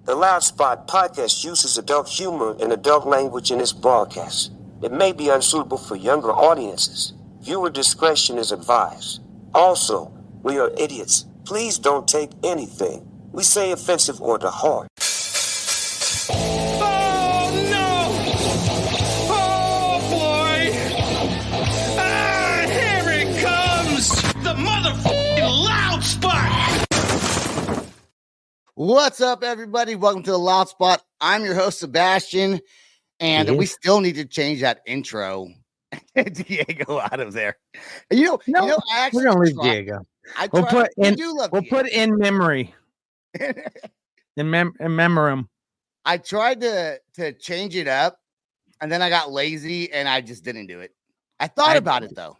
The Loud Spot podcast uses adult humor and adult language in its broadcast. It may be unsuitable for younger audiences. Viewer discretion is advised. Also, we are idiots. Please don't take anything we say offensive or to heart. Oh, no! Oh, boy! Ah, here it comes! The motherfucking Loud Spot! What's up, everybody? Welcome to the Loud Spot. I'm your host, Sebastian, and we still need to change that intro. Diego out of there. I actually we're gonna leave Diego. We'll put it in memory. in memoriam. I tried to change it up, and then I got lazy, and I just didn't do it. I thought about it though.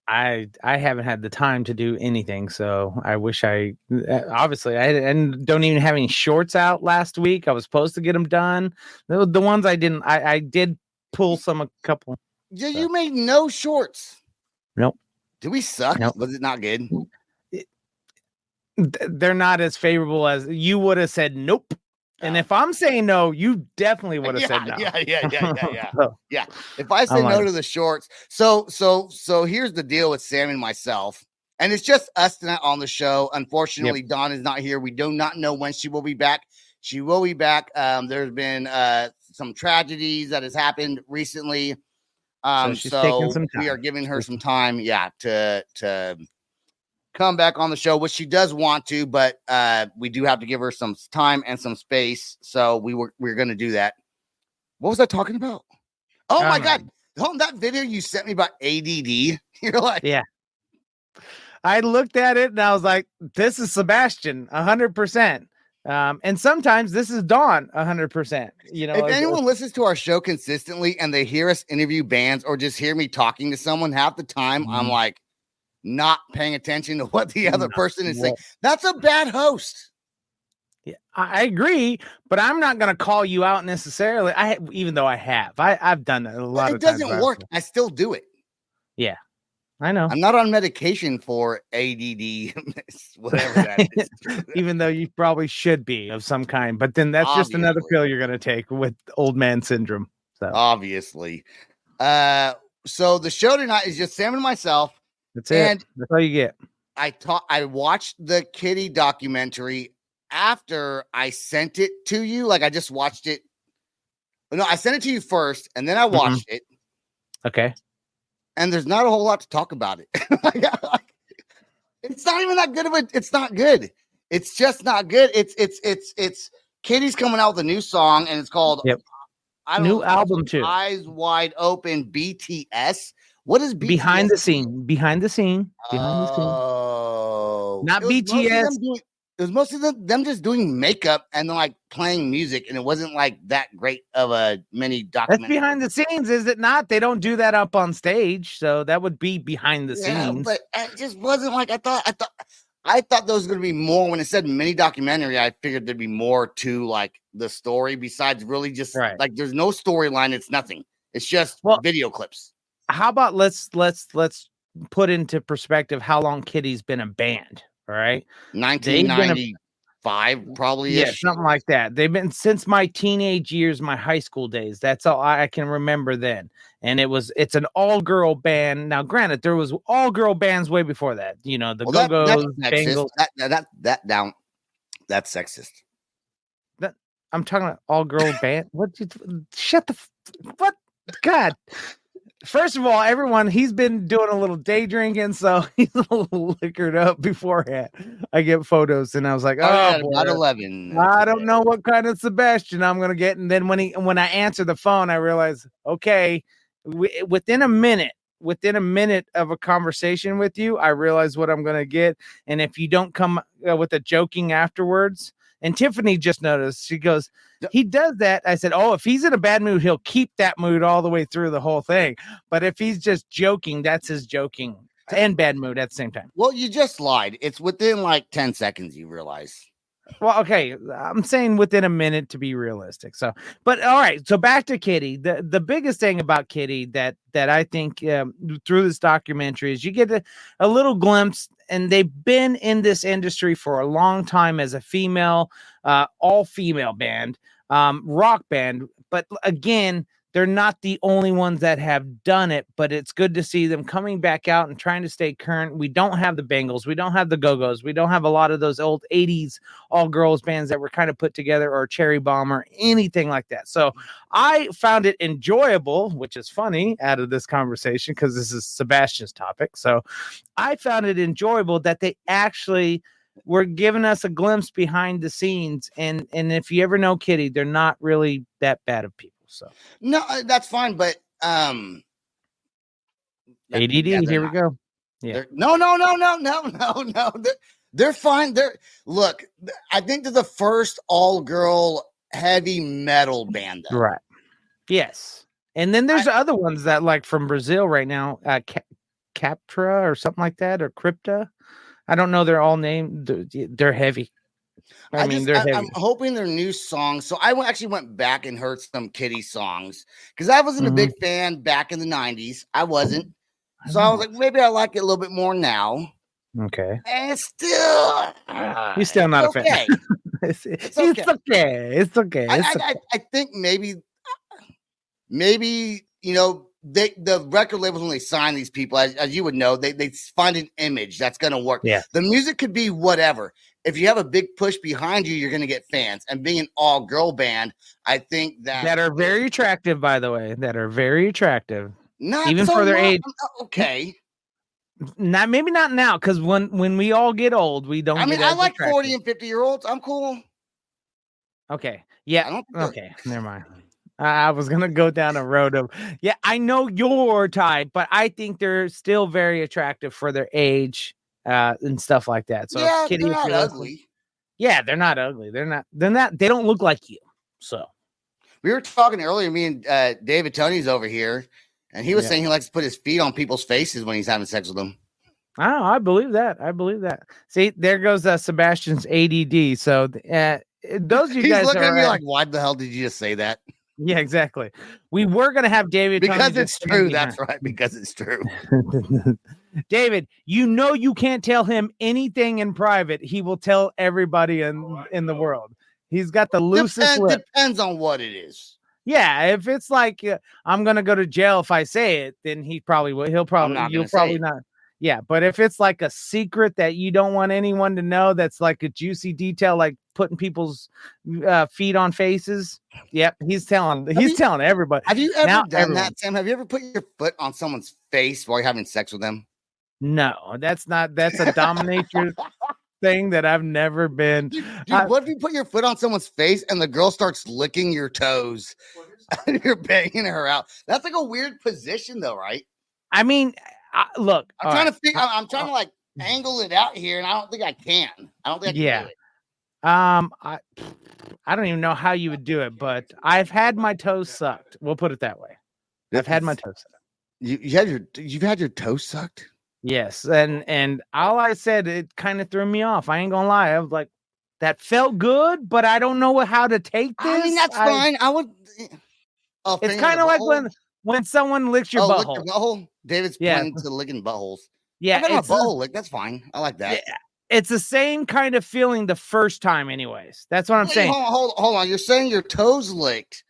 I haven't had the time to do anything, so I wish I obviously I don't even have any shorts out last week. I was supposed to get them done. The ones I didn't, I did pull a couple. Yeah, you made no shorts. Nope. Did we suck? Nope. Was it not good? They're not as favorable as you would have said. Nope. And if I'm saying no, you definitely would have said no. Yeah. If I say no to the shorts, so here's the deal with Sam and myself, and it's just us tonight on the show. Unfortunately, Dawn is not here. We do not know when she will be back. She will be back. There's been some tragedies that has happened recently. So we are giving her some time, to come back on the show, which she does want to, but we do have to give her some time and some space. So we're going to do that. What was I talking about? Oh my God. That video you sent me about ADD. You're like, yeah. I looked at it and I was like, this is Sebastian 100%. And sometimes this is Dawn 100%. You know, if anyone listens to our show consistently and they hear us interview bands or just hear me talking to someone, half the time I'm like, not paying attention to what the other person is saying. That's a bad host. Yeah, I agree, but I'm not going to call you out necessarily. Even though I've done that a lot of times. It doesn't work. I still do it. Yeah, I know. I'm not on medication for ADD, whatever that is. Even though you probably should be of some kind, but then that's just another pill you're going to take with old man syndrome. So obviously. So the show tonight is just Sam and myself. That's it. And that's all you get. I watched the Kittie documentary after I sent it to you. Like I just watched it. No, I sent it to you first, and then I watched it. Okay. And there's not a whole lot to talk about it. It's not even that good of it. It's not good. It's just not good. It's Kittie's coming out with a new song, and it's called new album too. Eyes Wide Open BTS. What is BTS? Behind the scene. Oh, not BTS. It was mostly them just doing makeup and then like playing music, and it wasn't like that great of a mini documentary. That's behind the scenes, is it not? They don't do that up on stage, so that would be behind the scenes. But it just wasn't like I thought there was going to be more. When it said mini documentary, I figured there'd be more to like the story besides really just like there's no storyline. It's nothing. It's just video clips. How about let's put into perspective how long Kittie's been a band, all right? 1995, probably. Yeah, something like that. They've been since my teenage years, my high school days. That's all I can remember then. And it's an all-girl band. Now, granted, there was all-girl bands way before that. You know, the Go-Go's, Bangles. That's sexist. I'm talking about all-girl band. What? God. First of all, everyone, he's been doing a little day drinking, so he's a little liquored up beforehand. I get photos, and I was like, about 11. I don't know what kind of Sebastian I'm going to get. And then when I answer the phone, I realize, okay, within a minute of a conversation with you, I realize what I'm going to get. And if you don't come with a joking afterwards, and Tiffany just noticed, she goes, he does that. I said, if he's in a bad mood, he'll keep that mood all the way through the whole thing. But if he's just joking, that's his joking and bad mood at the same time. Well, you just lied. It's within like 10 seconds, you realize. Well, okay. I'm saying within a minute to be realistic. So, but all right. So back to Kittie. The biggest thing about Kittie that I think through this documentary is you get a little glimpse, and they've been in this industry for a long time as a female all female band, rock band. But again, they're not the only ones that have done it, but it's good to see them coming back out and trying to stay current. We don't have the Bangles. We don't have the Go-Go's. We don't have a lot of those old 80s all-girls bands that were kind of put together, or Cherry Bomb or anything like that. So I found it enjoyable, which is funny out of this conversation because this is Sebastian's topic. So I found it enjoyable that they actually were giving us a glimpse behind the scenes. And if you ever know Kittie, they're not really that bad of people. So no, that's fine, but ADD. Yeah, here we go. Yeah. No. They're fine. Look. I think they're the first all-girl heavy metal band, though. Right? Yes. And then there's other ones that like from Brazil right now, Captra or something like that, or Crypta. I don't know. They're all named. They're heavy. I mean, they're heavy. I'm hoping their new songs. So I actually went back and heard some Kittie songs because I wasn't a big fan back in the 90s. I wasn't. So I was like, maybe I like it a little bit more now. Okay. And it's still. You're still not a fan. It's okay. It's okay. I think maybe, the record labels, when they sign these people, as you would know, they find an image that's going to work. Yeah. The music could be whatever. If you have a big push behind you, you're going to get fans. And being an all-girl band, I think that are very attractive, by the way. That are very attractive. Not even so for their long. age. Okay. Maybe not now, because when we all get old, we don't. I mean, I like 40 and 50-year-olds. I'm cool. Okay. Yeah. Okay. Never mind. I was gonna go down a road of I know your type, but I think they're still very attractive for their age and stuff like that. So Kittie, they're not ugly. Yeah, they're not ugly. They're not. They don't look like you. So we were talking earlier. Me and David Tony's over here, and he was saying he likes to put his feet on people's faces when he's having sex with them. Oh, I believe that. See, there goes Sebastian's ADD. So those of you guys looking are at me like, why the hell did you just say that? Yeah, exactly. We were going to have David. Because it's true. That's right. Because it's true. David, you can't tell him anything in private. He will tell everybody in the world. He's got the loosest lip. Depends on what it is. Yeah. If it's like, I'm going to go to jail if I say it, then he probably will. You'll probably not. Yeah. But if it's like a secret that you don't want anyone to know, that's like a juicy detail, like putting people's feet on faces. Yep. He's telling everybody. Have you ever done that, Sam? Have you ever put your foot on someone's face while you're having sex with them? No, that's a dominatrix thing that I've never been. Dude, what if you put your foot on someone's face and the girl starts licking your toes and you're banging her out? That's like a weird position though, right? I mean, look, I'm trying to like angle it out here, and I don't think I can. I don't think I can do it. I don't even know how you would do it, but I've had my toes sucked. We'll put it that way. I've had my toes sucked. You've had your toes sucked? Yes, and all I said, it kind of threw me off. I ain't gonna lie. I was like, that felt good, but I don't know how to take this. I mean, that's fine. I would. It's kind of like when someone licks your butthole. Lick your butthole? David's pointing to licking buttholes. Yeah, I got my butthole licked. That's fine. I like that. Yeah, it's the same kind of feeling the first time, anyways. That's what I'm saying. Hold on. You're saying your toes licked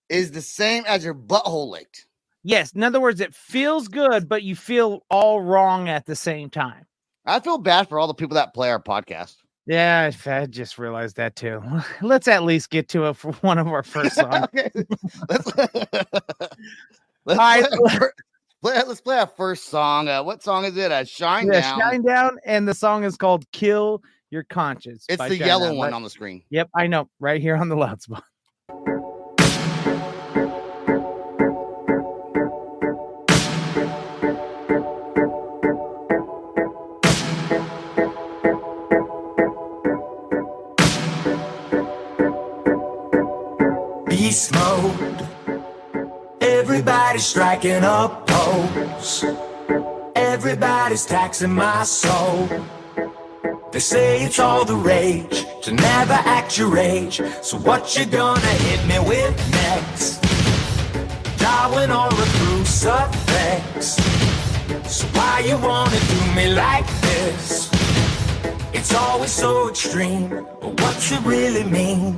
is the same as your butthole licked? Yes. In other words, it feels good, but you feel all wrong at the same time. I feel bad for all the people that play our podcast. Yeah, I just realized that too. Let's at least get to it for one of our first songs. Let's play our first song. What song is it? Shinedown. Yeah, Shinedown, and the song is called "Kill Your Conscience." It's the yellow one on the screen. Yep, I know. Right here on the loud spot. Beast mode. Everybody's striking up pose. Everybody's taxing my soul. They say it's all the rage to never act your age. So what you gonna hit me with next? Darwin or a crucifix? So why you wanna do me like this? It's it's always so extreme. But what's it really mean?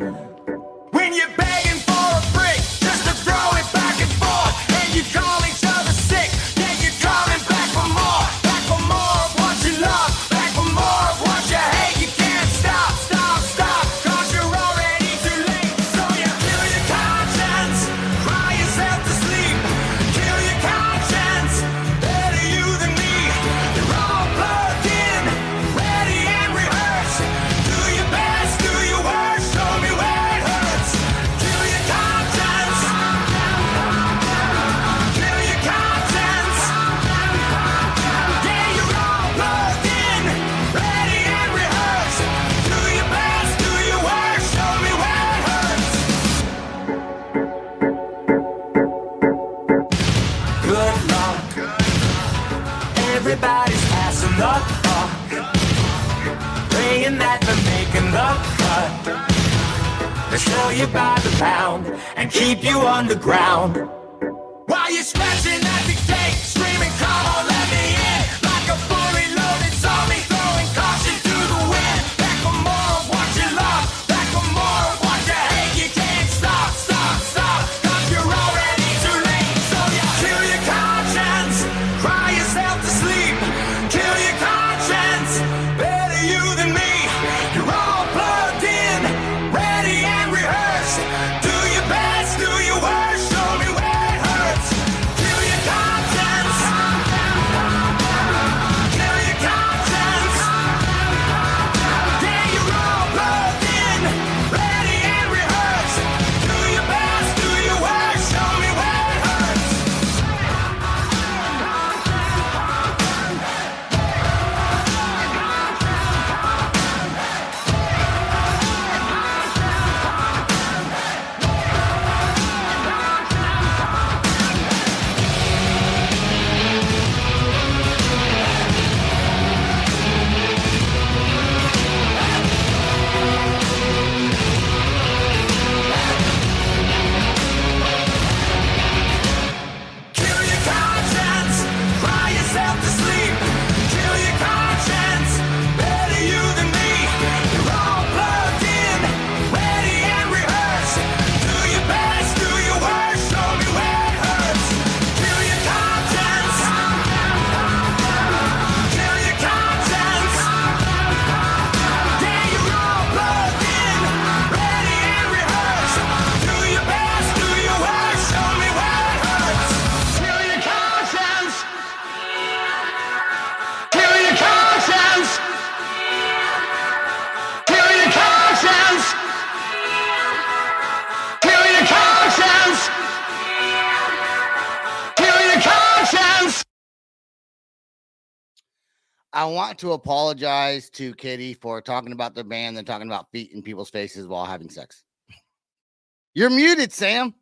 When you're begging for a break, just to throw it back and forth, and you call each other sick, yeah, you're coming back for more of what you love, back for more of what you hate. You can't stop, cause you're already too late. So you kill your conscience, cry yourself to sleep, kill your conscience, better you than me. You're all plugged in, ready and rehearsed. Do your best, do your worst, show me where it hurts. Kill your conscience, kill your conscience. Yeah, you're all plugged in, ready and rehearsed. Do your best, do your worst, show me where it hurts. Good luck. Everybody's passing the buck, praying that they're making the cut. They sell you by the pound and keep you underground. While you're scratching at the gate, screaming, come on, let me in. Like a fully loaded zombie, throwing caution to the wind. Back for more of what you love, back for more of what you hate. You can't stop, cause you're already too late. So you kill your conscience, cry yourself to sleep. Kill your conscience, better you than me. You're all plugged in, ready and rehearsed. Do your best, do your worst, show me where it hurts. Kill your conscience, kill your conscience. Yeah, you're all plugged in, ready and rehearsed. Do your best, do your worst, show me where it hurts. Kill your conscience, cry yourself to sleep. Kill your conscience, better you than me. You're all plugged in, ready and rehearsed. Do your best, do your worst, show me where it hurts. Kill your conscience, kill your conscience. Yeah, you're all plugged in, ready and rehearsed. Do your best, do your worst, show me where it hurts. Kill your conscience. Kill your conscience. Kill your conscience. Kill your conscience. Kill your conscience. I want to apologize to Kittie for talking about their band and talking about feet in people's faces while having sex. You're muted, Sam.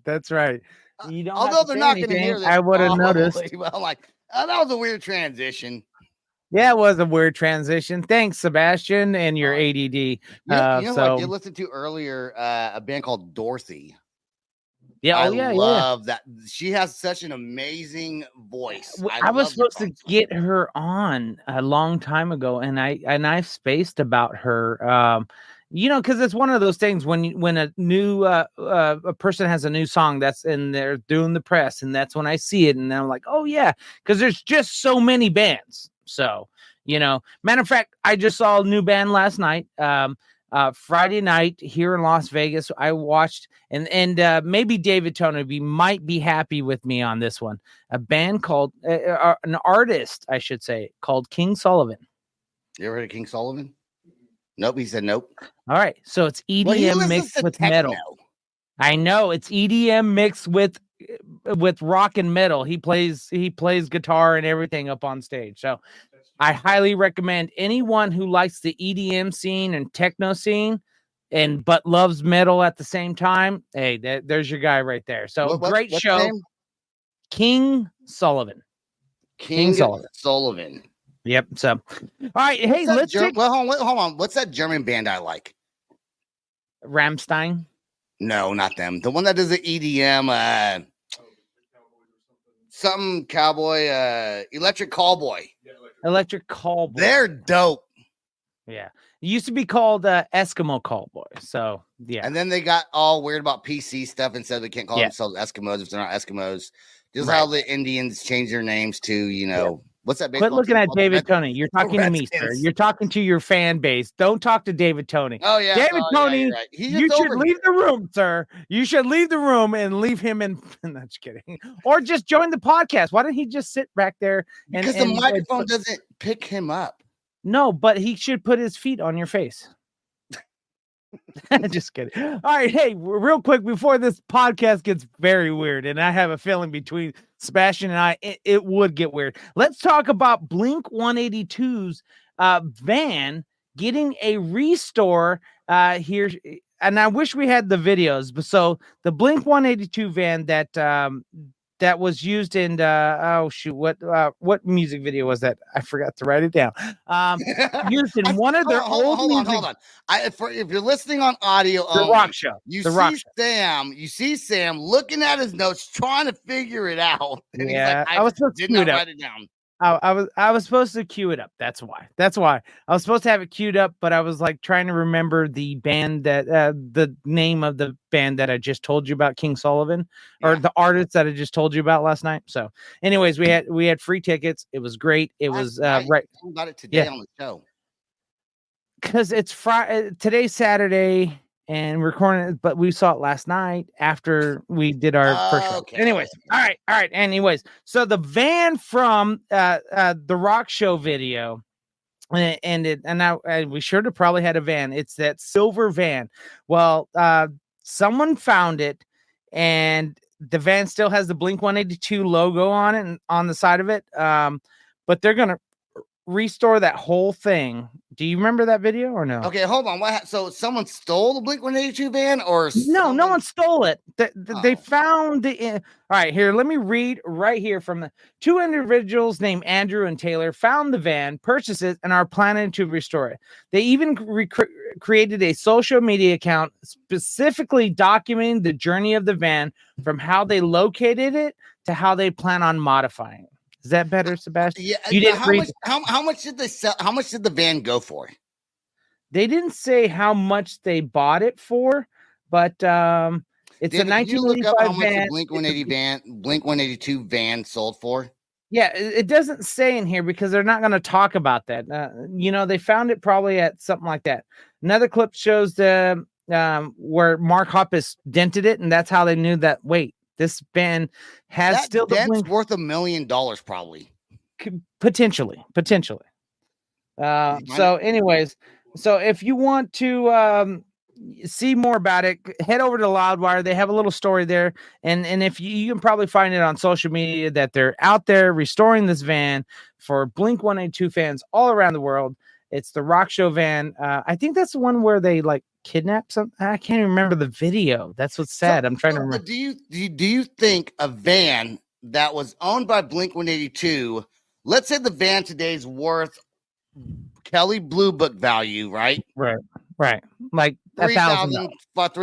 That's right. You don't Although have to they're say not going to anything, hear this, I would have probably. noticed. Well, like, that was a weird transition. Yeah, it was a weird transition. Thanks, Sebastian, and your ADD. You know who I so did listen to earlier? A band called Dorothy. yeah, I yeah. love that. She has such an amazing voice. I was love supposed her to get her on a long time ago, and I spaced about her. Because it's one of those things when a new a person has a new song and they're doing the press, and that's when I see it, and I'm like, oh yeah, because there's just so many bands. So matter of fact, I just saw a new band last night. Friday night here in Las Vegas, I watched, and maybe David Toneby might be happy with me on this one. A band called an artist, I should say, called King Sullivan. You ever heard of King Sullivan? Nope. He said nope. All right, so it's EDM mixed with metal. I know it's EDM mixed with rock and metal. He plays guitar and everything up on stage. So I highly recommend anyone who likes the EDM scene and techno scene but loves metal at the same time. Hey, there's your guy right there. So great show. King Sullivan. King Sullivan. Yep. So, all right. Hey, let's hold on. What's that German band I like? Rammstein. No, not them. The one that does the EDM, something cowboy, Electric Callboy. Electric Call Boy. They're dope. Yeah. It used to be called Eskimo Call Boy. So, yeah. And then they got all weird about PC stuff and said they can't call themselves Eskimos if they're not Eskimos. Just how the Indians change their names to, what's that? Quit looking at David Tony. You're talking to me, sir. You're talking to your fan base. Don't talk to David Tony. Oh, yeah. David Tony, yeah, right. you should leave the room, sir. You should leave the room and leave him in. Not just kidding. Or just join the podcast. Why don't he just sit back there? Because the microphone doesn't pick him up. No, but he should put his feet on your face. Just kidding. All right. Hey, real quick before this podcast gets very weird, and I have a feeling between Sebastian and I, it would get weird. Let's talk about Blink 182's van getting a restore here. And I wish we had the videos. But so the Blink 182 van that was used in what music video was that? I forgot to write it down. Used in one of their old hold on. If you're listening on audio, the Rock Show. You see Sam looking at his notes, trying to figure it out. And he's like, I was supposed to write it down. I was supposed to cue it up. That's why I was supposed to have it queued up, but I was like trying to remember the band that the name of the band that I just told you about, King Sullivan, or the artist that I just told you about last night. So, anyways, we had free tickets. It was great. It was right about it today on the show because it's Friday. Today's Saturday. And recording it, but we saw it last night after we did our first show. Anyways, all right. Anyways, so the van from the Rock Show video, and we should have probably had a van. It's that silver van. Well, someone found it, and the van still has the Blink 182 logo on it and on the side of it. But they're gonna restore that whole thing. Do you remember that video or no? Okay, hold on. So someone stole the Blink 182 van, or no one stole it. They found the. All right, here. Let me read right here from the two individuals named Andrew and Taylor found the van, purchased it, and are planning to restore it. They even created a social media account specifically documenting the journey of the van from how they located it to how they plan on modifying it. Is that better, Sebastian? Yeah. You didn't how much did they sell? How much did the van go for? They didn't say how much they bought it for, but it's a 1985 how much van. Blink 182 van sold for? Yeah, it doesn't say in here because they're not going to talk about that. They found it probably at something like that. Another clip shows the where Mark Hoppus dented it, and that's how they knew that. Wait. This van has still the Blink worth $1 million, probably. Potentially. So anyways, so if you want to see more about it, head over to Loudwire. They have a little story there. And if you can probably find it on social media that they're out there restoring this van for Blink 182 fans all around the world. It's the Rock Show van. I think that's the one where they kidnap something. I can't even remember the video. That's what's sad. I'm trying to remember. Do you think a van that was owned by Blink 182, let's say the van today's worth Kelly Blue Book value, right? Right. Like $1,000. Let's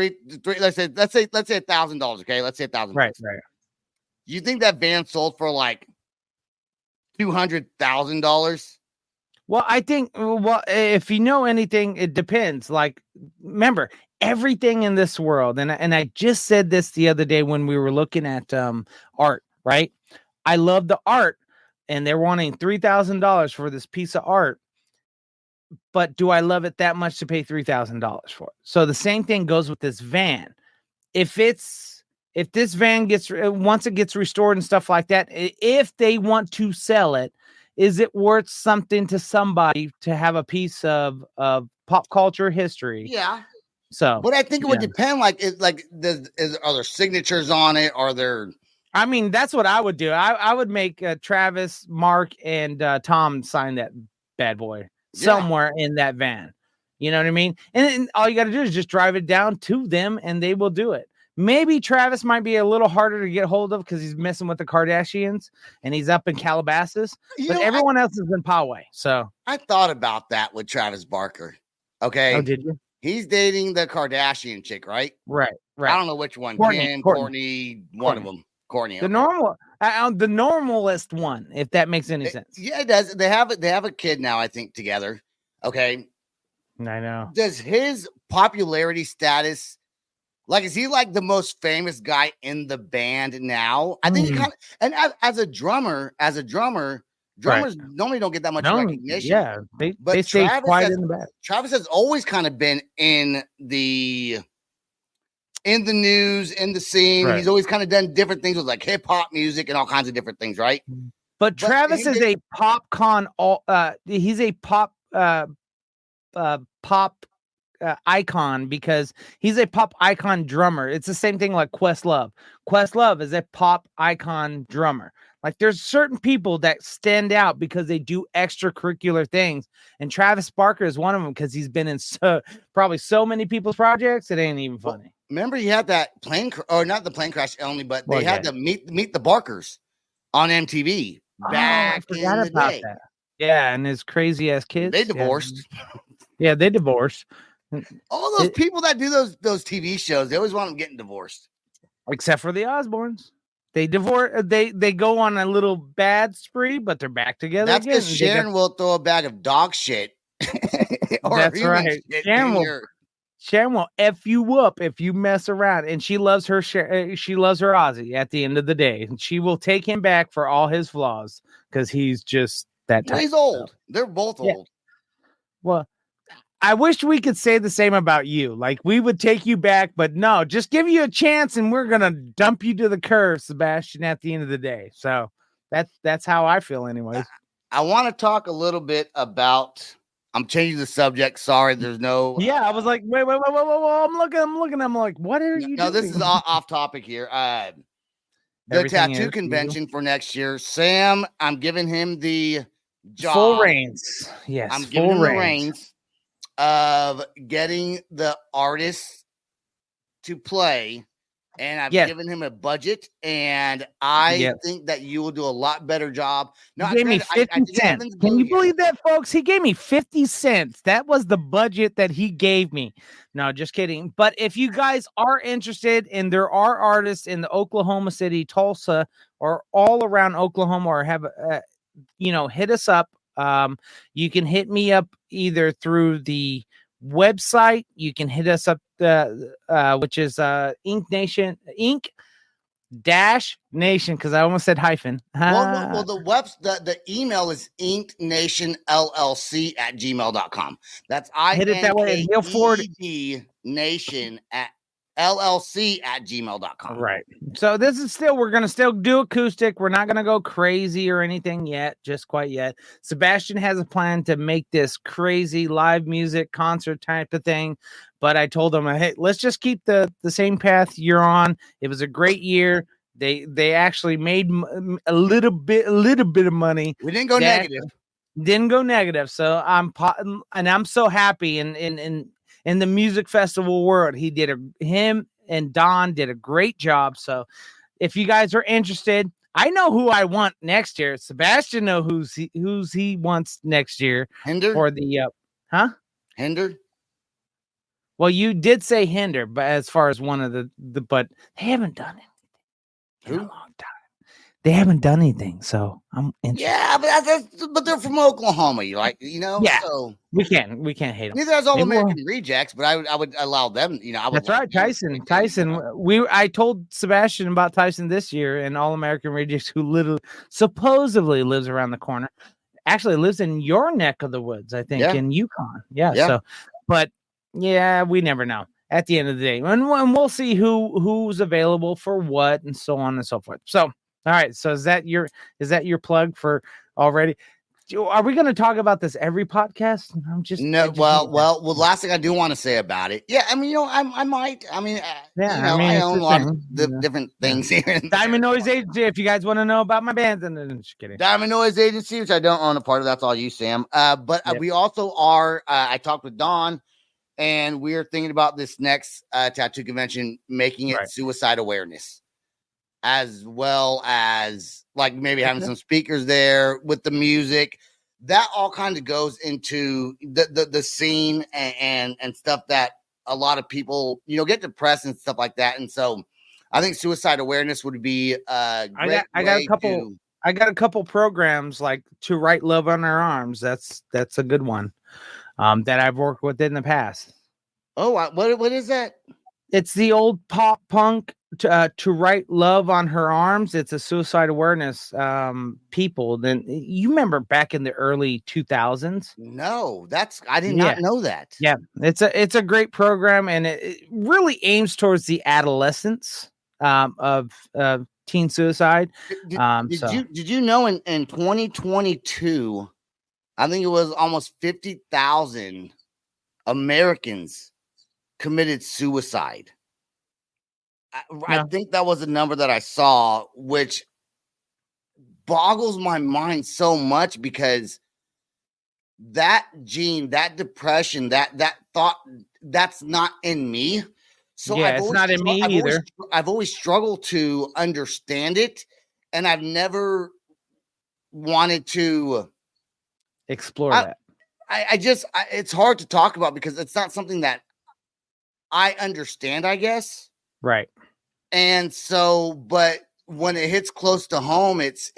say $1,000. Okay, let's say $1,000. Right. You think that van sold for like $200,000? Well, I think, if you know anything, it depends. Remember, everything in this world, and I just said this the other day when we were looking at art, right? I love the art, and they're wanting $3,000 for this piece of art. But do I love it that much to pay $3,000 for it? So the same thing goes with this van. If this van once it gets restored and stuff like that, if they want to sell it, is it worth something to somebody to have a piece of pop culture history? Yeah. So, but I think it would depend. Are there signatures on it? Are there? I mean, that's what I would do. I would make Travis, Mark, and Tom sign that bad boy somewhere in that van. You know what I mean? And all you got to do is just drive it down to them, and they will do it. Maybe Travis might be a little harder to get hold of because he's messing with the Kardashians and he's up in Calabasas, but everyone else is in Poway. So I thought about that with Travis Barker. Okay. Oh, did you? He's dating the Kardashian chick, right? Right. I don't know which one. Kim, Courtney, one of them. Courtney. The normal. The normalest one, if that makes any sense. Yeah, it does. They have a kid now, I think, together. Okay. I know. Does his popularity status, like, is he like the most famous guy in the band now? I think he kind of, and as a drummer, drummers normally don't get that much recognition. Yeah, they stay quiet in the back. Travis has always kind of been in the news, in the scene. Right. He's always kind of done different things with like hip hop music and all kinds of different things, right? But Travis is a pop he's a pop icon because he's a pop icon drummer. It's the same thing like Questlove. Questlove is a pop icon drummer. Like there's certain people that stand out because they do extracurricular things. And Travis Barker is one of them because he's been in probably so many people's projects. It ain't even funny. Well, remember he had that plane or not the plane crash only, but they had to meet the Barkers on MTV back in the day. That. Yeah, and his crazy ass kids. They divorced. Yeah, they divorced. All those people that do those TV shows, they always want them getting divorced. Except for the Osbournes. They divorce. They go on a little bad spree, but they're back together. That's because Sharon will throw a bag of dog shit. That's right. Sharon will F you up if you mess around, and she loves her. She loves her Ozzy. At the end of the day, and she will take him back for all his flaws because he's just that type. Well, he's old. They're both old. Well, I wish we could say the same about you. Like we would take you back, but no, just give you a chance and we're going to dump you to the curb, Sebastian, at the end of the day. So that's how I feel anyways. I want to talk a little bit about, I'm changing the subject. Sorry. There's no. Yeah. I was like, wait. I'm looking. I'm like, what are you doing? No, this is off topic here. The tattoo convention for next year. Sam, I'm giving him the job. Full reins. Yes. I'm giving him the reins of getting the artists to play, and I've given him a budget, and I think that you will do a lot better job. No, he gave me 50 cents. Can you believe that, folks? He gave me 50 cents. That was the budget that he gave me. No, just kidding. But if you guys are interested, and there are artists in the Oklahoma City, Tulsa, or all around Oklahoma, or have hit us up. You can hit me up either through the website. You can hit us up, which is Ink Nation, because I almost said hyphen. Well, the email is inknationllc@gmail.com. That's hit it that way. He'll forward nation at llc@gmail.com. Right. So this is we're going to still do acoustic. We're not going to go crazy or anything yet, just quite yet. Sebastian has a plan to make this crazy live music concert type of thing. But I told him, hey, let's just keep the same path you're on. It was a great year. They actually made a little bit of money. We didn't go negative. Didn't go negative. So I'm so happy in the music festival world. Him and Don did a great job. So if you guys are interested, I know who I want next year. Sebastian know who's he wants next year. Hinder? For the Hinder? Well, you did say Hinder, but as far as one of the but they haven't done it in a long time. They haven't done anything, so I'm interested. Yeah, but they're from Oklahoma. You Yeah. So we can't hate them. Neither has All American Rejects, but I would allow them. That's right, Tyson. I told Sebastian about Tyson this year, and All American Rejects, who literally supposedly lives around the corner, actually lives in your neck of the woods, I think, in Yukon. Yeah. So, but yeah, we never know. At the end of the day, and we'll see who's available for what, and so on and so forth. So. All right, so is that your plug for already? Are we going to talk about this every podcast? Well, last thing I do want to say about it. Yeah, I mean, I might. I mean, I own a lot of the different things here. Diamond Noise Agency. If you guys want to know about my band, then just kidding. Diamond Noise Agency, which I don't own a part of. That's all you, Sam. But we also are. I talked with Don, and we're thinking about this next tattoo convention, making it suicide awareness, as well as like maybe having some speakers there with the music. That all kind of goes into the scene and stuff that a lot of people, get depressed and stuff like that. And so I think suicide awareness would be a great I got a couple programs like To Write Love on Our Arms. That's a good one that I've worked with in the past. Oh, what is that? It's the old pop punk To Write Love on Her Arms. It's a suicide awareness people. Then you remember back in the early 2000s? No, I did not know that. Yeah, it's a great program, and it really aims towards the adolescence of teen suicide. Did you know in 2022, I think it was almost 50,000 Americans committed suicide. I think that was a number that I saw, which boggles my mind so much because that gene, that depression, that thought, that's not in me. So it's not in me either. I've always struggled to understand it, and I've never wanted to explore that. It's hard to talk about because it's not something that I understand, I guess. Right. And so, but when it hits close to home, it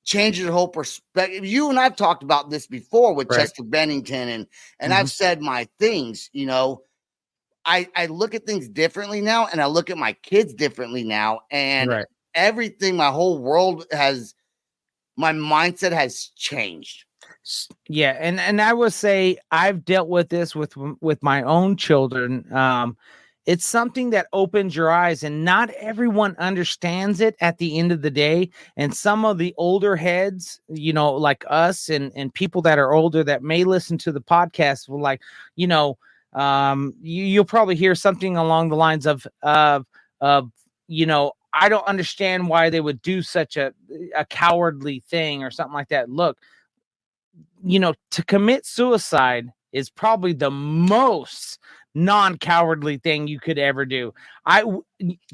changes the whole perspective. You and I've talked about this before with Chester Bennington, and I've said my things, I look at things differently now, and I look at my kids differently now, and everything, my whole world my mindset has changed. Yeah, and I would say I've dealt with this with my own children. It's something that opens your eyes, and not everyone understands it at the end of the day. And some of the older heads, like us and people that are older that may listen to the podcast will you'll probably hear something along the lines of I don't understand why they would do such a cowardly thing or something like that. Look, to commit suicide is probably the most non-cowardly thing you could ever do.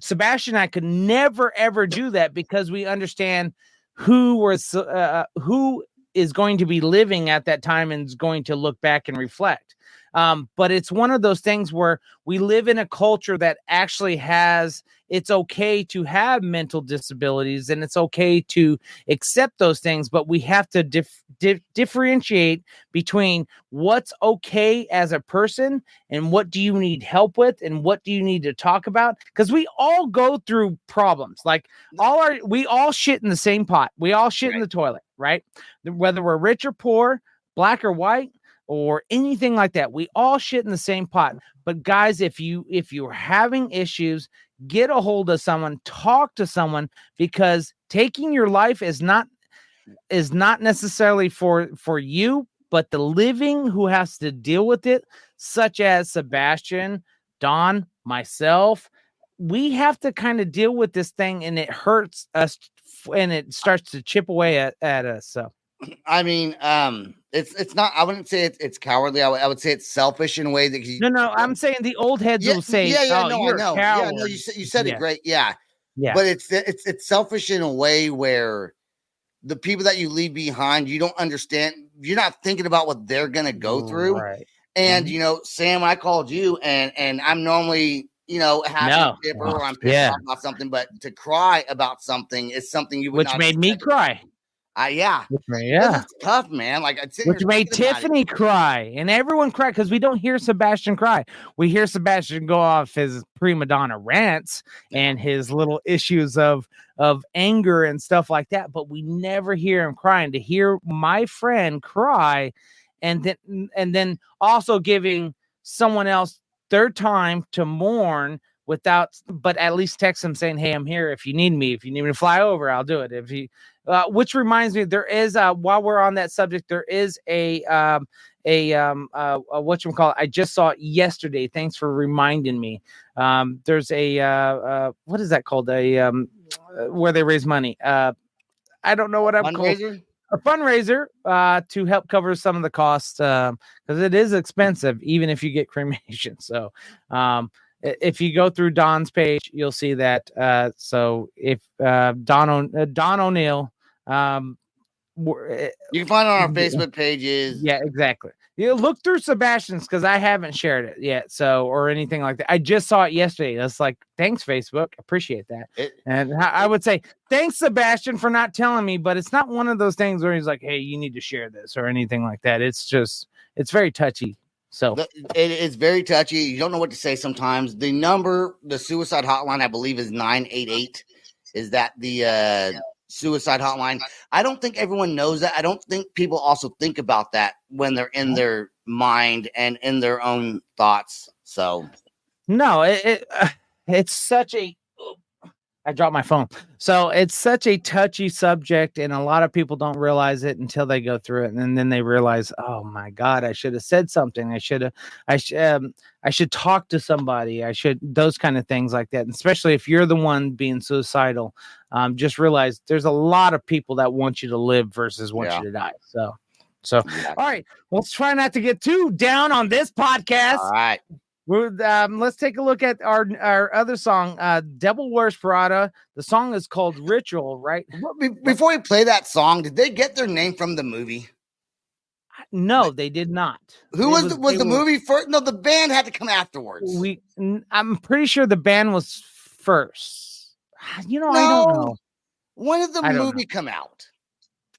Sebastian and I could never ever do that because we understand who is going to be living at that time and is going to look back and reflect. But it's one of those things where we live in a culture that actually it's okay to have mental disabilities and it's okay to accept those things, but we have to differentiate between what's okay as a person and what do you need help with and what do you need to talk about? Because we all go through problems. Like we all shit in the same pot. We all shit in the toilet, right? Whether we're rich or poor, black or white, or anything like that. We all shit in the same pot. But guys, if you're having issues, get a hold of someone, talk to someone, because taking your life is not necessarily for you, but the living who has to deal with it, such as Sebastian, Don, myself. We have to kind of deal with this thing, and it hurts us and it starts to chip away at us. So I mean, it's not. I wouldn't say it's cowardly. I would say it's selfish in a way that. No. I'm saying the old heads will say, no, you're I know. A coward. Yeah, no, you said it great. Yeah. But it's selfish in a way where the people that you leave behind, you don't understand. You're not thinking about what they're gonna go through. Right. And Sam, I called you, and I'm normally happy chipper or I'm pissed off about something, but to cry about something is something you would which made me cry. It's tough, man. Like which made Tiffany cry, and everyone cried because we don't hear Sebastian cry. We hear Sebastian go off his prima donna rants and his little issues of anger and stuff like that, but we never hear him crying. To hear my friend cry, and then also giving someone else their time to mourn but at least text him saying, hey, I'm here. If you need me to fly over, I'll do it. Which reminds me, there is while we're on that subject, there is a whatchamacallit, I just saw it yesterday. Thanks for reminding me. There's a what is that called? Where they raise money. I don't know what I'm called. A fundraiser to help cover some of the costs because it is expensive, even if you get cremation. So if you go through Don's page, you'll see that. So if Don O'Neill, you can find it on our Facebook pages. Yeah, exactly. look through Sebastian's because I haven't shared it yet. So, or anything like that. I just saw it yesterday. That's like, thanks, Facebook. Appreciate that. And I would say, thanks, Sebastian, for not telling me. But it's not one of those things where he's like, hey, you need to share this or anything like that. It's just, it's very touchy. So it is very touchy. You don't know what to say sometimes. The number, the suicide hotline, I believe, is 988. Is that the suicide hotline? I don't think everyone knows that. I don't think people also think about that when they're in their mind and in their own thoughts. So no, it's such a. I dropped my phone. So it's such a touchy subject, and a lot of people don't realize it until they go through it, and then they realize, oh my God, I should have said something. I should talk to somebody. Those kind of things like that. And especially if you're the one being suicidal, just realize there's a lot of people that want you to live versus want you to die. So, all right, let's try not to get too down on this podcast. All right. Let's take a look at our other song, Devil Wears Prada. The song is called Ritual, right? Before we play that song, did they get their name from the movie? No, they did not. Who was the movie first? No, the band had to come afterwards. I'm pretty sure the band was first. I don't know. When did the movie come out?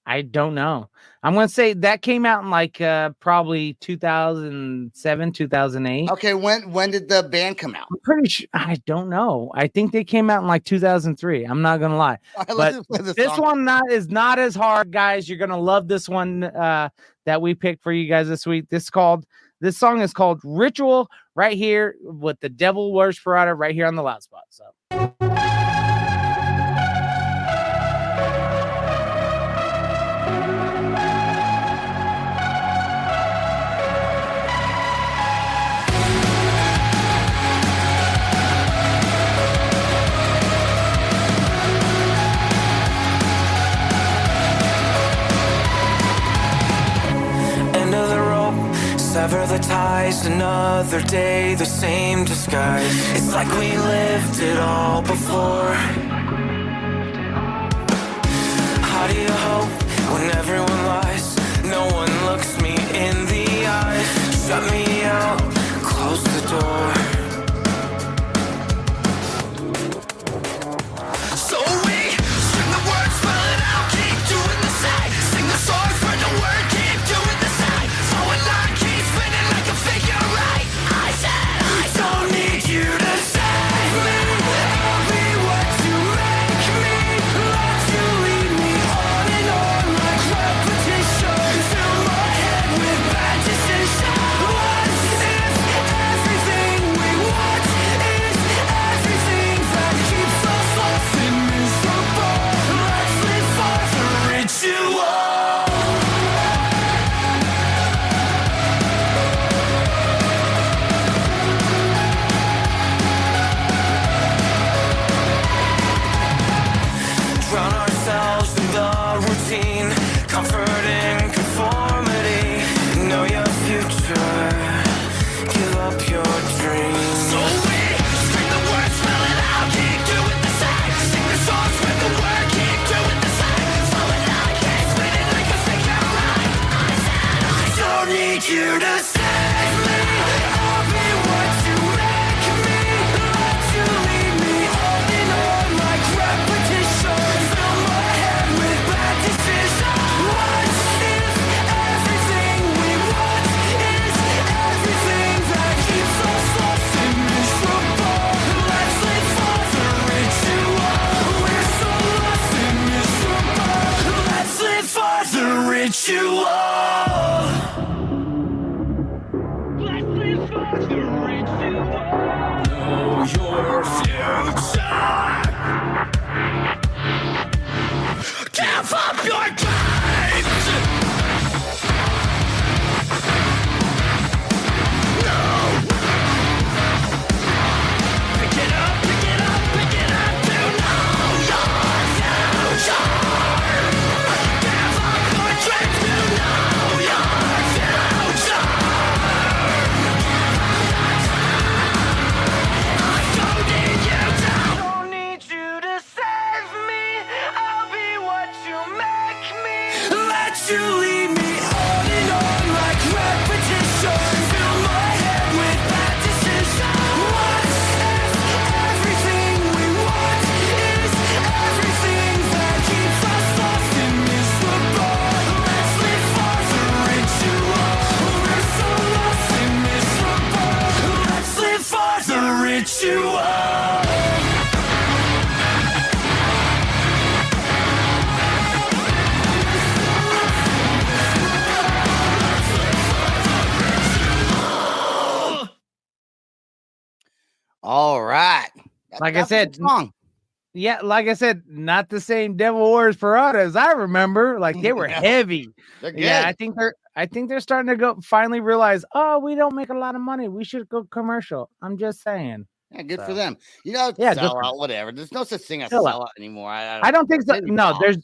I don't know. I'm going to say that came out in like probably 2007, 2008. Okay, when did the band come out? I'm pretty sure. I don't know. I think they came out in like 2003. I'm not going to lie. But this one is not as hard, guys. You're going to love this one that we picked for you guys this week. This song is called Ritual right here with the Devil Wears Prada right here on the Loud Spot. So. Sever the ties, another day, the same disguise. It's like we lived it all before. How do you hope when everyone lies? No one looks me in the eyes. Shut me out, close the door. So we sing the words, spell it out, keep doing the same. Sing the song, spread the word, keep doing the same. So in line, keep spinning like a figure eight. I said I don't need you to save me. I'll be what you make me. Let you lead me on and on like repetition. Fill my head with bad decisions. eat you up. All right. Like I said, yeah, like I said, not the same Devil Wears Prada as I remember. Like they were heavy. They're good. Yeah, I think they're starting to go finally realize, oh, we don't make a lot of money. We should go commercial. I'm just saying. Yeah, good for them. You know, sell out, whatever. There's no such thing as sell out anymore. I don't think so. No, there's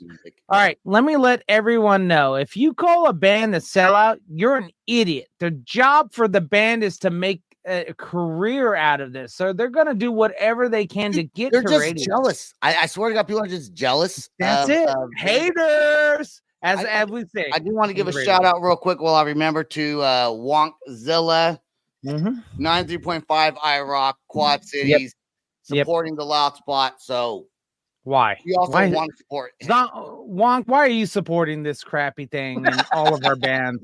all right. Let me let everyone know. If you call a band a sellout, you're an idiot. The job for the band is to make a career out of this. So they're gonna do whatever they can to get they're to just radio. Jealous. I swear to God, people are just jealous. That's it. Haters. As we say. I do want to give a shout out real quick while I remember to Wonkzilla. 93.5 iRock, Quad Cities, supporting the Loud Spot. So why? We also want to support Wonk. Why are you supporting this crappy thing and all of our bands?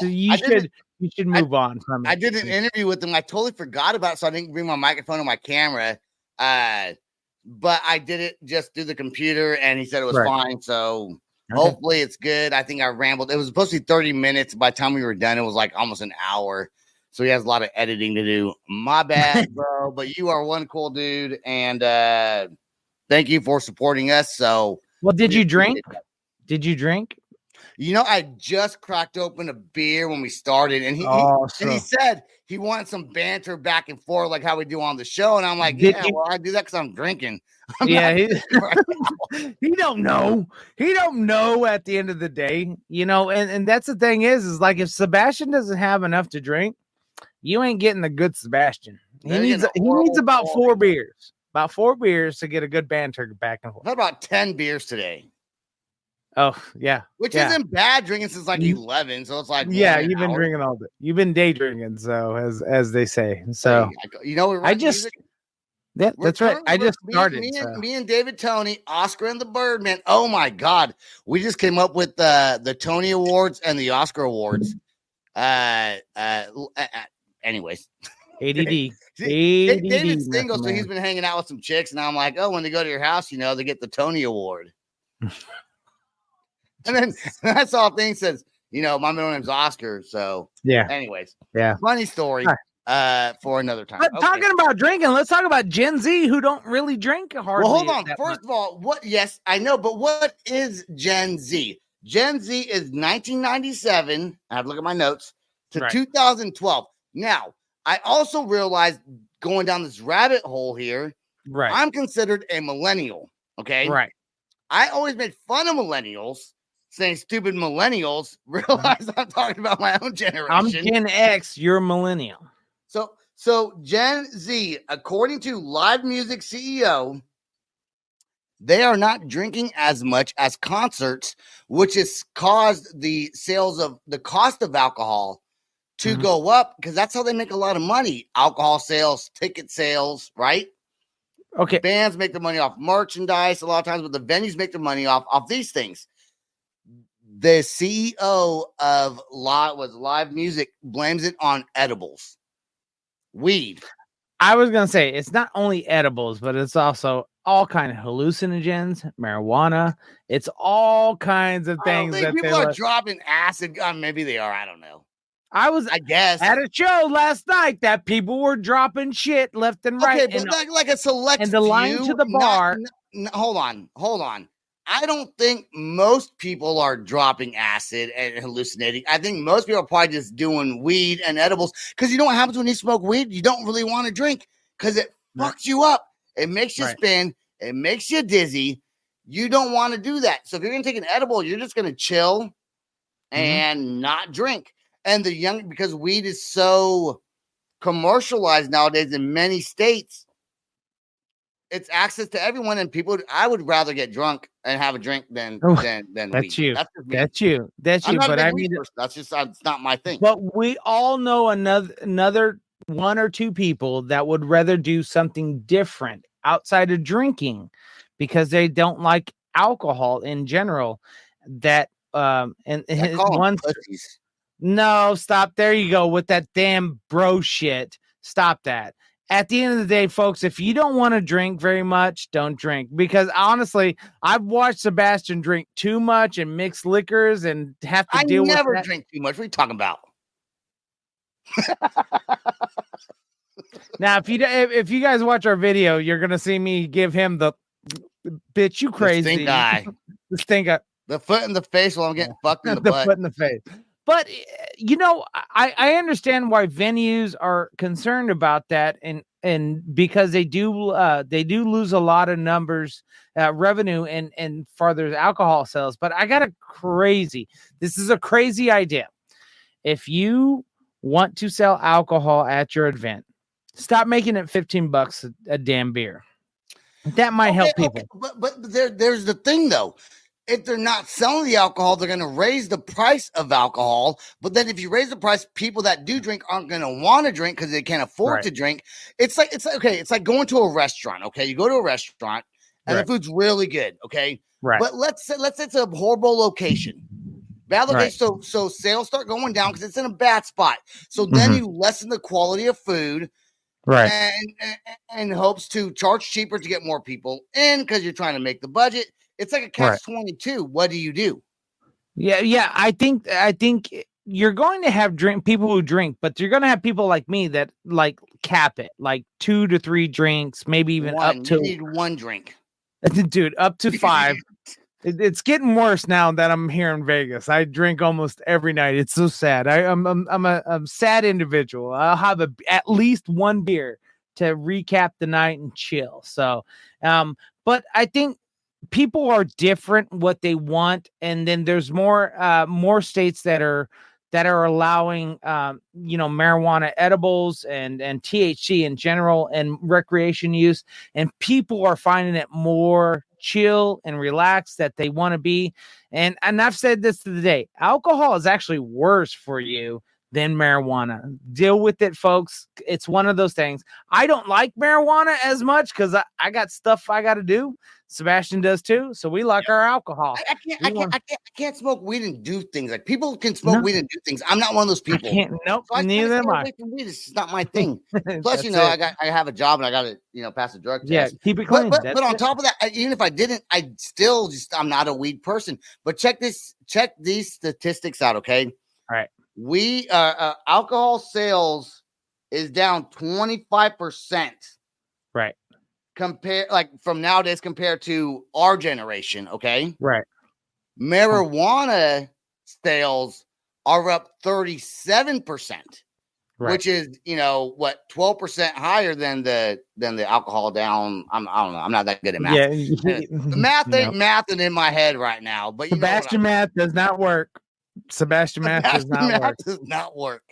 You should move on from it. I did an interview with him. I totally forgot about it, so I didn't bring my microphone or my camera. But I did it just through the computer, and he said it was fine. So hopefully it's good. I think I rambled. It was supposed to be 30 minutes. By the time we were done, it was like almost an hour. So he has a lot of editing to do. My bad, bro. But you are one cool dude, and thank you for supporting us. So, well, did you drink? Did you drink? You know, I just cracked open a beer when we started, and he said he wanted some banter back and forth, like how we do on the show. And I'm like, well, I do that because I'm drinking. He don't know. He don't know at the end of the day, you know. And that's the thing is like if Sebastian doesn't have enough to drink, you ain't getting the good Sebastian. He needs about 4 beers. About 4 beers to get a good banter back and forth. What about 10 beers today? Oh, yeah. Which isn't bad drinking since like 11. So it's like, you've been drinking all day. You've been day drinking, so as they say. So you know, that's right. I just started. Me and David Tony, Oscar and the Birdman. Oh my God. We just came up with the Tony Awards and the Oscar Awards. Anyways, ADD. David's single, so he's been hanging out with some chicks, and I'm like, oh, when they go to your house, you know, they get the Tony Award. And then that's all thing says, you know, my middle name's Oscar. So anyways, funny story for another time. But talking about drinking, let's talk about Gen Z who don't really drink hardly. Well, hold on. First of all, yes, I know, but what is Gen Z? Gen Z is 1997. I have to look at my notes to 2012. Now, I also realized going down this rabbit hole here, I'm considered a millennial. Okay. Right. I always made fun of millennials, saying stupid millennials. Realize I'm talking about my own generation. I'm Gen X, you're millennial. So Gen Z, according to Live Music CEO, they are not drinking as much as concerts, which has caused the cost of alcohol to go up because that's how they make a lot of money. Alcohol sales, ticket sales, right? Okay. Bands make their money off merchandise a lot of times, but the venues make their money off these things. The CEO of Live Music blames it on edibles. Weed. I was going to say it's not only edibles, but it's also all kind of hallucinogens, marijuana. It's all kinds of things. People are dropping acid. Maybe they are. I don't know. I guess at a show last night that people were dropping shit left and right. Okay, but like a select and the line to the bar. Hold on. I don't think most people are dropping acid and hallucinating. I think most people are probably just doing weed and edibles because you know what happens when you smoke weed? You don't really want to drink because it fucks you up. It makes you spin. It makes you dizzy. You don't want to do that. So if you're going to take an edible, you're just going to chill and not drink. And because weed is so commercialized nowadays in many states, it's access to everyone. And people, I would rather get drunk and have a drink than that's weed. You. That's you. But I mean, it's not my thing. But we all know another 1 or 2 people that would rather do something different outside of drinking because they don't like alcohol in general. That No, stop. There you go with that damn bro shit. Stop that. at the end of the day, folks, if you don't want to drink very much, don't drink. Because honestly, I've watched Sebastian drink too much and mix liquors and have to deal with that. I never drink too much. What are you talking about? Now, if you guys watch our video, you're gonna see me give him the bitch. You crazy the stink eye. The stink eye. The foot in the face while I'm getting fucked in the butt. Foot in the face. But you know, I understand why venues are concerned about that, and because they do lose a lot of numbers, revenue, and for their alcohol sales. But I got this is a crazy idea. If you want to sell alcohol at your event, stop making it $15 a damn beer. That might help people. Okay. But there's the thing though. If they're not selling the alcohol, they're going to raise the price of alcohol. But then if you raise the price, people that do drink aren't going to want to drink because they can't afford to drink. It's like going to a restaurant. Okay. You go to a restaurant and the food's really good. Okay. Right. But let's say it's a horrible location. Bad location. So sales start going down because it's in a bad spot. So then you lessen the quality of food. Right. And hopes to charge cheaper to get more people in because you're trying to make the budget. It's like a catch-22. What do you do? Yeah. I think you're going to have people who drink, but you're going to have people like me that like cap it, like 2 to 3 drinks, maybe even up to. You need 1 drink, dude. Up to 5. It's getting worse now that I'm here in Vegas. I drink almost every night. It's so sad. I'm a sad individual. I'll have at least 1 beer to recap the night and chill. So, but I think people are different what they want, and then there's more states that are allowing marijuana edibles and THC in general and recreation use, and people are finding it more chill and relaxed that they want to be. And I've said this to the day, alcohol is actually worse for you than marijuana. Deal with it, folks. It's one of those things. I don't like marijuana as much because I got stuff I got to do. Sebastian does too. So we like our alcohol. I can't smoke weed and do things. Like people can smoke weed and do things. I'm not one of those people. Nope. So neither am I. It's just not my thing. Plus, I have a job and I got to, pass a drug test. Yeah, keep it clean. But on top of that, even if I didn't, I'm not a weed person. But check these statistics out. Okay. All right. We alcohol sales is down 25%. Right. From nowadays compared to our generation. Okay. Right. Marijuana sales are up 37%, which is 12% higher than the alcohol down. I don't know. I'm not that good at math. Yeah. The math ain't mathing in my head right now. But Sebastian math does not work. Sebastian math does not work.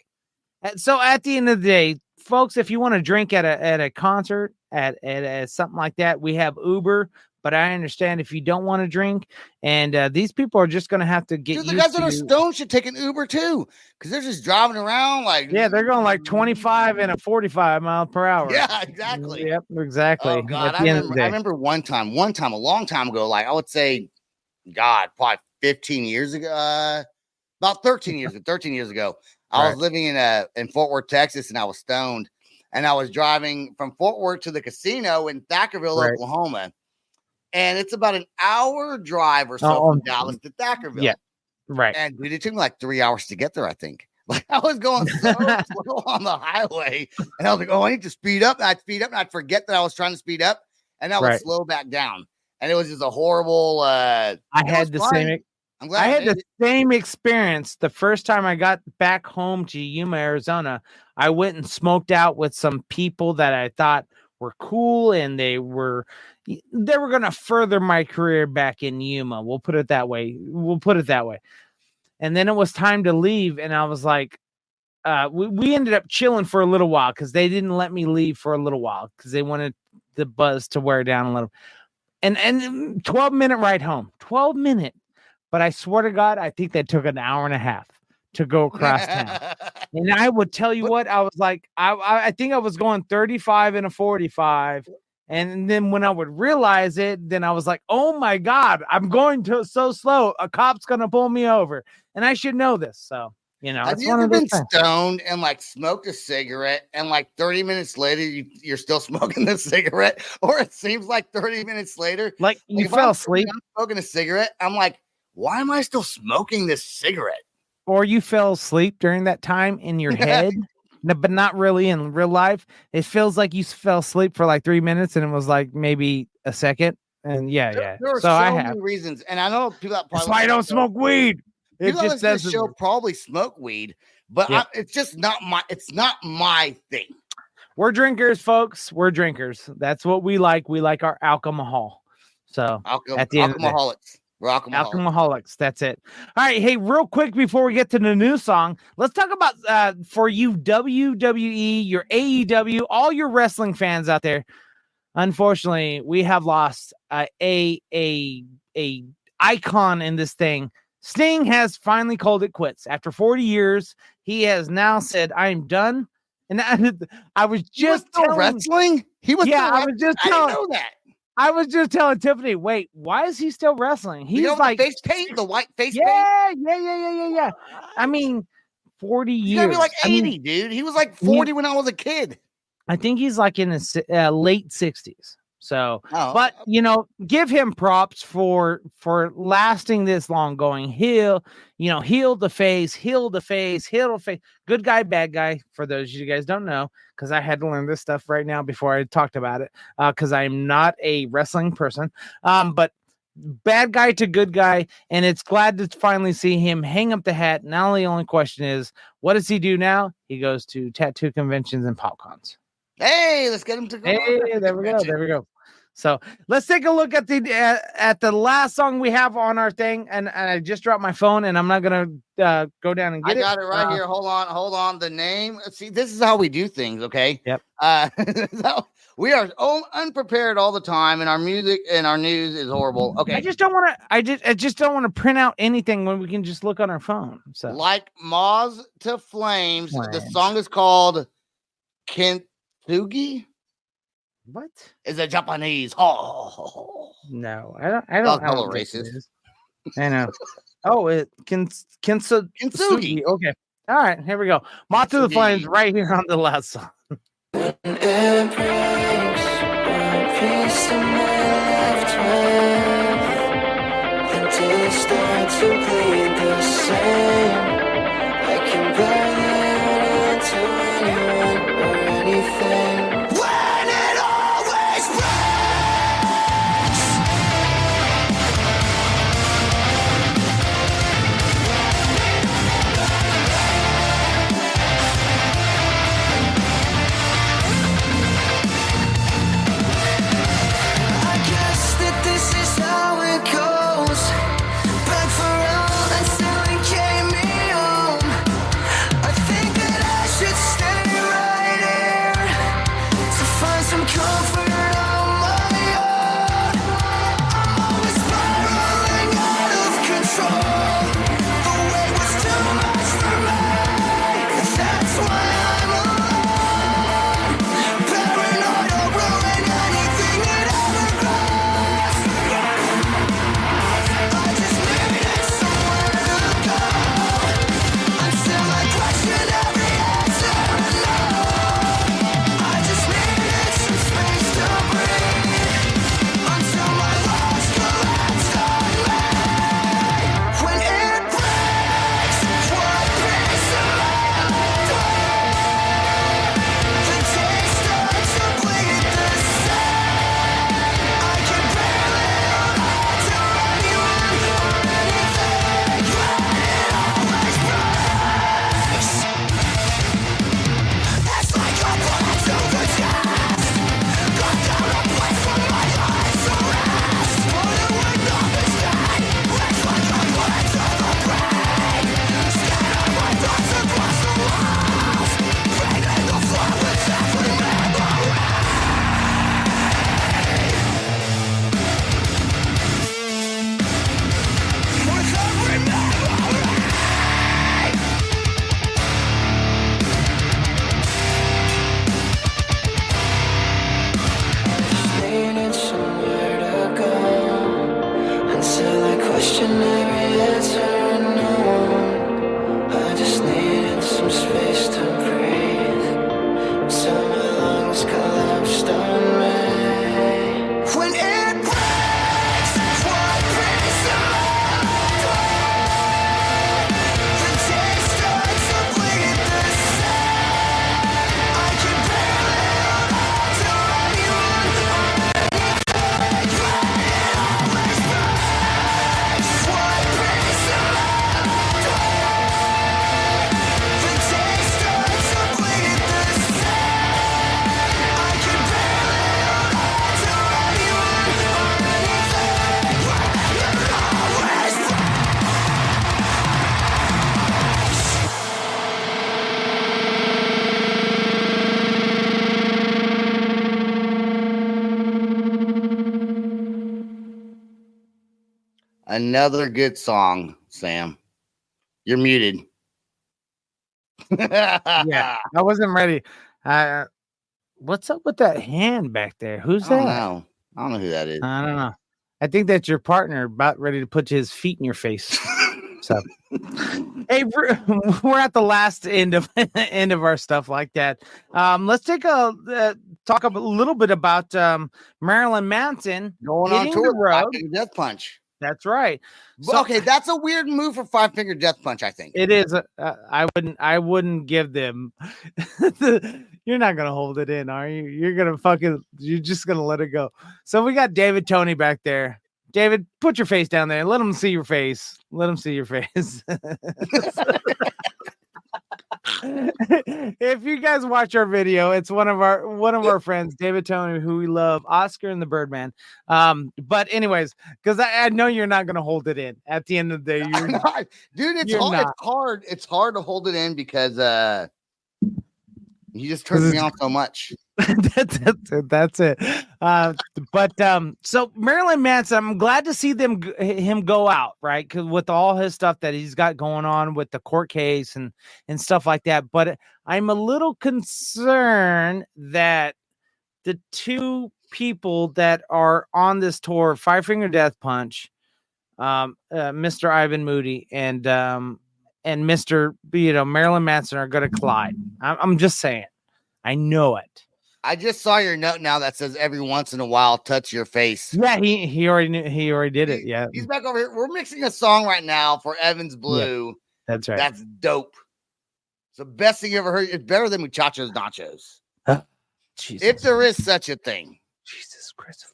So at the end of the day, folks, if you want to drink at a concert, at something like that, we have Uber. But I understand if you don't want to drink, and these people are just going to have to get used to. The guys that are stoned should take an Uber too, because they're just driving around like. Yeah, they're going like 25 and a 45 mile per hour. Yeah, exactly. Yep, exactly. Oh God, I remember one time, a long time ago, like I would say, God, probably 15 years ago, about 13 years ago, I was living in Fort Worth, Texas, and I was stoned, and I was driving from Fort Worth to the casino in Thackerville, Oklahoma. And it's about an hour drive or so from Dallas to Thackerville. Yeah, right. And dude, it took me like 3 hours to get there, I think. Like I was going so slow on the highway. And I was like, I need to speed up. And I'd speed up and I'd forget that I was trying to speed up. And I would slow back down. And it was just a horrible I had the same experience the first time I got back home to Yuma, Arizona. I went and smoked out with some people that I thought were cool, and they were going to further my career back in Yuma. We'll put it that way. And then it was time to leave, and I was like, we ended up chilling for a little while because they didn't let me leave for a little while because they wanted the buzz to wear down a little. And 12-minute ride home, 12-minute. But I swear to God, I think that took an hour and a half to go across town. And I would tell you what, I was like, I think I was going 35 and a 45. And then when I would realize it, then I was like, oh my God, I'm going so slow. A cop's going to pull me over. And I should know this. So You know, have you ever been stoned and like smoked a cigarette and like 30 minutes later you're still smoking the cigarette, or it seems like 30 minutes later, like you fell asleep smoking a cigarette? I'm like, why am I still smoking this cigarette? Or you fell asleep during that time in your head, but not really in real life. It feels like you fell asleep for like 3 minutes and it was like maybe a second. And there are so many reasons, and I know people that that's why I don't smoke weed. It just doesn't. Show probably smoke weed, but it's just not my. It's not my thing. We're drinkers, folks. We're drinkers. That's what we like. We like our alcohol. So at the end of the day, we're alcoholics. That's it. All right. Hey, real quick before we get to the new song, let's talk about for you WWE, your AEW, all your wrestling fans out there. Unfortunately, we have lost a icon in this thing. Sting has finally called it quits. After 40 years, he has now said, I'm done. And I was just wrestling. He was I was just telling, I didn't know that. I was just telling Tiffany, wait, why is he still wrestling? He's like face paint, the white face paint. Yeah. I mean, 40 years. He's gonna be like 80, dude. He was like 40 when I was a kid. I think he's like in his late 60s. So, but you know, give him props for lasting this long, going heel the face, good guy, bad guy. For those of you guys don't know, because I had to learn this stuff right now before I talked about it, because I'm not a wrestling person. But bad guy to good guy, and it's glad to finally see him hang up the hat. Now the only question is, what does he do now? He goes to tattoo conventions and pop cons. Hey, let's get him to go. Hey, there we go. So let's take a look at the last song we have on our thing. And I just dropped my phone, and I'm not going to go down and get it. I got it right here. Hold on. The name. See, this is how we do things. Okay. Yep. So we are unprepared all the time, and our music and our news is horrible. Okay. I just don't want to print out anything when we can just look on our phone. So like Moths to Flames. The song is called Kintsugi. What is a Japanese? Oh no, I don't know. Racist. I know. Oh, it Kintsugi. Okay, all right, here we go. Moths to the Flames right here on the last song. It breaks one piece of my left hand. The days start to bleed the same. I can barely hold on to anyone or anything. Another good song, Sam. You're muted. Yeah, I wasn't ready. What's up with that hand back there? Who's that? I don't know who that is. I don't know. I think that's your partner about ready to put his feet in your face. So, hey, we're at the last end of our stuff like that. Let's take talk a little bit about Marilyn Manson going on tour with Five Finger Death Punch. That's right. So, okay, that's a weird move for Five Finger Death Punch. I think it is. I wouldn't give them. You're not gonna hold it in, are you? You're just gonna let it go. So we got David Tony back there. David, put your face down there. Let them see your face. Let them see your face. If you guys watch our video, it's one of our friends, David Tony, who we love, Oscar and the Birdman. But anyways, because I know you're not gonna hold it in at the end of the day. Dude, it's hard. It's hard to hold it in because you just turned me on so much. That's it. So Marilyn Manson, I'm glad to see him go out, right? Because with all his stuff that he's got going on with the court case and stuff like that. But I'm a little concerned that the two people that are on this tour, Five Finger Death Punch, Mr. Ivan Moody and Mr. Marilyn Manson are going to collide. I'm just saying. I know it. I just saw your note now that says every once in a while touch your face. Yeah, he already knew, he already did it. Yeah. He's back over here. We're mixing a song right now for Evans Blue. Yeah, that's right. That's dope. It's the best thing you ever heard. It's better than Muchachos Nachos. If there is such a thing. Jesus Christ.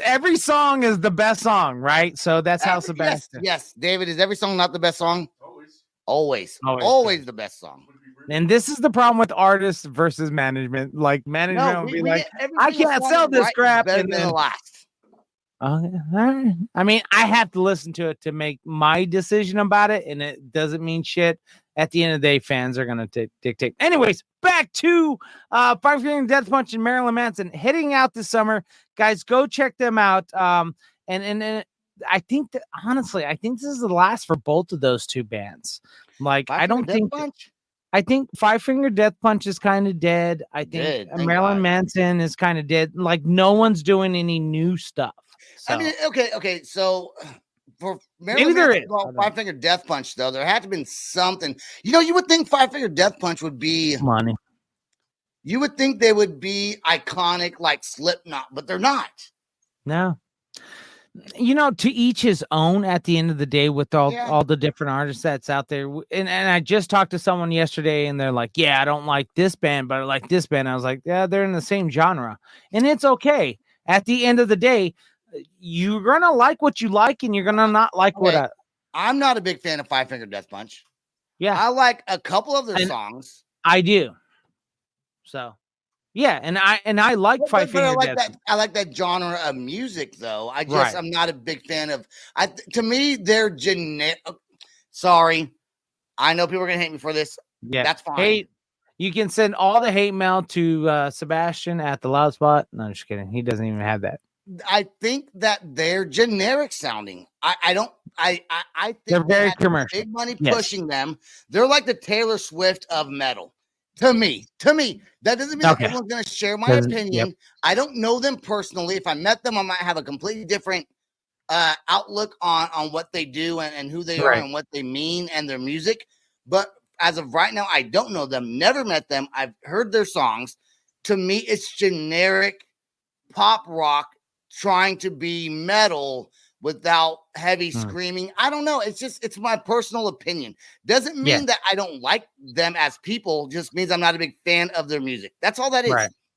Every song is the best song, right? So that's how Sebastian. Yes, David, is every song not the best song? Always the best song. And this is the problem with artists versus management. Like management will be like, I can't sell this crap. And then the last. I mean, I have to listen to it to make my decision about it, and it doesn't mean shit. At the end of the day, fans are going to dictate. Anyways, back to Five Finger Death Punch and Marilyn Manson heading out this summer. Guys, go check them out. And I think that honestly, I think this is the last for both of those two bands. Like, I think Five Finger Death Punch is kind of dead. I think Marilyn Manson is kind of dead. Like, no one's doing any new stuff. So. I mean, okay. So for Marilyn Manson, Five Finger Death Punch, though, there had to have been something. You would think Five Finger Death Punch would be money. You would think they would be iconic like Slipknot, but they're not. No. To each his own at the end of the day with all the different artists that's out there. And I just talked to someone yesterday and they're like, yeah, I don't like this band, but I like this band. I was like, yeah, they're in the same genre. And it's okay. At the end of the day, you're going to like what you like and you're going to not like I'm not a big fan of Five Finger Death Punch. Yeah. I like a couple of their songs. I do. So. Yeah, and I like Five Finger Death Punch. I like that genre of music, though. I'm not a big fan of. To me, they're generic. Sorry, I know people are gonna hate me for this. Yeah, that's fine. You can send all the hate mail to Sebastian at the Loud Spot. No, I'm just kidding. He doesn't even have that. I think that they're generic sounding. I think they're very commercial. Big money pushing them. They're like the Taylor Swift of metal. To me, that doesn't mean that everyone's going to share my opinion. Yep. I don't know them personally. If I met them, I might have a completely different outlook on what they do and who they are and what they mean and their music. But as of right now, I don't know them, never met them. I've heard their songs. To me, it's generic pop rock trying to be metal without heavy screaming. I don't know. It's my personal opinion. Doesn't mean that I don't like them as people. Just means I'm not a big fan of their music. That's all that is.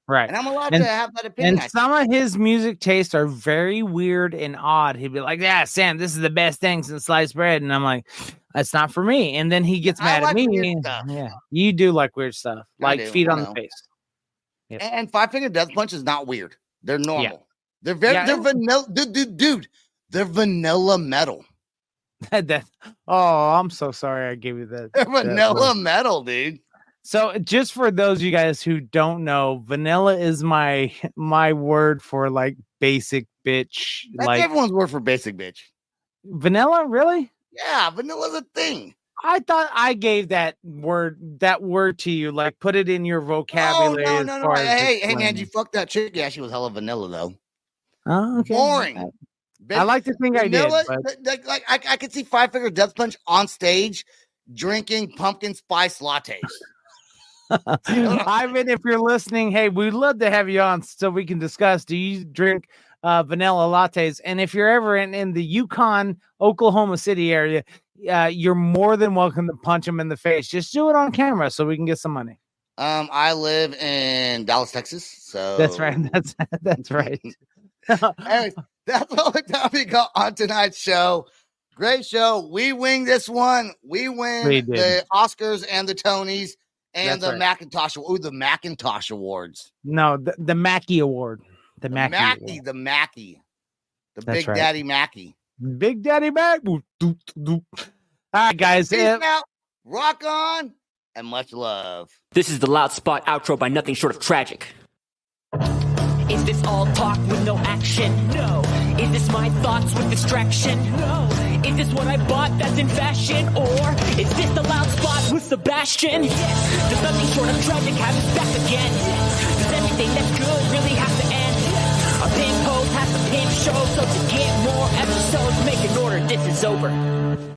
Right. And I'm allowed to have that opinion. And some of his music tastes are very weird and odd. He'd be like, yeah, Sam, this is the best thing since sliced bread. And I'm like, that's not for me. And then he gets mad at me. Yeah, you do like weird stuff. Like feet on the face. Yep. And Five Finger Death Punch is not weird. They're normal. Yeah. They're vanilla. Dude. They're vanilla metal. I'm so sorry I gave you that. They're vanilla metal, dude. So just for those of you guys who don't know, vanilla is my word for like basic bitch. That's like everyone's word for basic bitch. Vanilla, really? Yeah, vanilla's a thing. I thought I gave that word to you, like put it in your vocabulary. Oh, no. Hey, man, you fucked that chick. Yeah, she was hella vanilla though. Oh, okay. Boring. I like to think vanilla, I did. But... Like I could see Five Finger Death Punch on stage drinking pumpkin spice lattes. Ivan, if you're listening, hey, we'd love to have you on so we can discuss. Do you drink vanilla lattes? And if you're ever in the Yukon, Oklahoma City area, you're more than welcome to punch him in the face. Just do it on camera so we can get some money. I live in Dallas, Texas. So that's right. That's right. Anyways, that's all the time we got on tonight's show. Great show. We wing this one. We win the Oscars and the Tonys and the Macintosh. Ooh, the Macintosh Awards. No, the Mackey Award. The Mackey. The Big Daddy Mackey. Big Daddy Mac. All right, guys. Peace out. Rock on and much love. This is the Loud Spot outro by Nothing Short of Tragic. Is this all talk with no action? No. Is this my thoughts with distraction? No. Is this what I bought that's in fashion? Or is this the Loud Spot with Sebastian? Yes. Does Nothing Short of Tragic have his back again? Yes. Does everything that's good really have to end? Yes. Our pimp host has to pimp show, so to get more episodes, make an order, this is over.